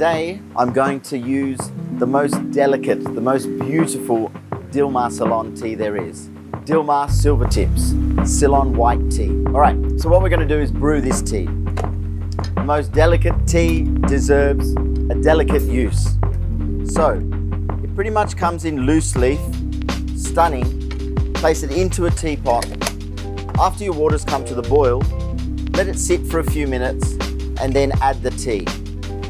Today, I'm going to use the most delicate, the most beautiful Dilmah Ceylon tea there is. Dilmah Silver Tips, Ceylon white tea. All right, so what we're going to do is brew this tea. The most delicate tea deserves a delicate use. So, it pretty much comes in loose leaf, stunning. Place it into a teapot. After your water's come to the boil, let it sit for a few minutes and then add the tea.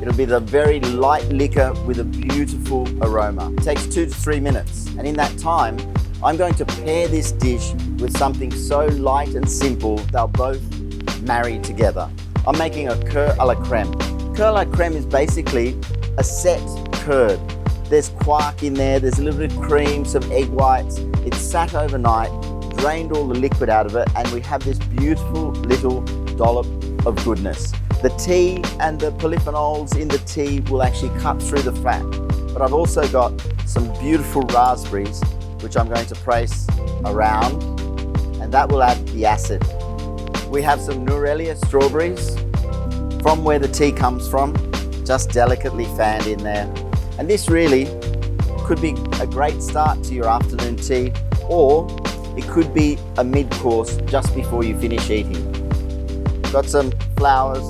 It'll be the very light liquor with a beautiful aroma. It takes 2 to 3 minutes. And in that time, I'm going to pair this dish with something so light and simple, they'll both marry together. I'm making a Couer à la crème. Couer à la crème is basically a set curd. There's quark in there, there's a little bit of cream, some egg whites. It's sat overnight, drained all the liquid out of it, and we have this beautiful little dollop of goodness. The tea and the polyphenols in the tea will actually cut through the fat. But I've also got some beautiful raspberries, which I'm going to place around, and that will add the acid. We have some Norelia strawberries from where the tea comes from, just delicately fanned in there. And this really could be a great start to your afternoon tea, or it could be a mid-course just before you finish eating. Got some flowers,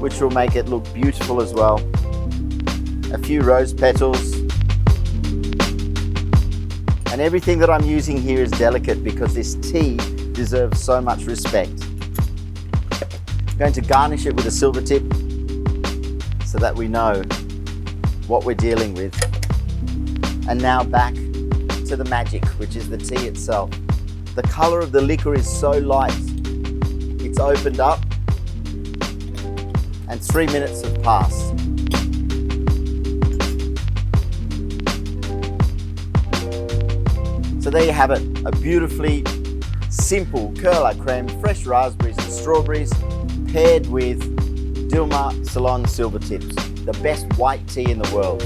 which will make it look beautiful as well. A few rose petals. And everything that I'm using here is delicate because this tea deserves so much respect. I'm going to garnish it with a silver tip so that we know what we're dealing with. And now back to the magic, which is the tea itself. The color of the liquor is so light. It's opened up and 3 minutes have passed. So there you have it, a beautifully simple Couer à la crème, fresh raspberries and strawberries paired with Dilmah Ceylon Silver Tips, the best white tea in the world.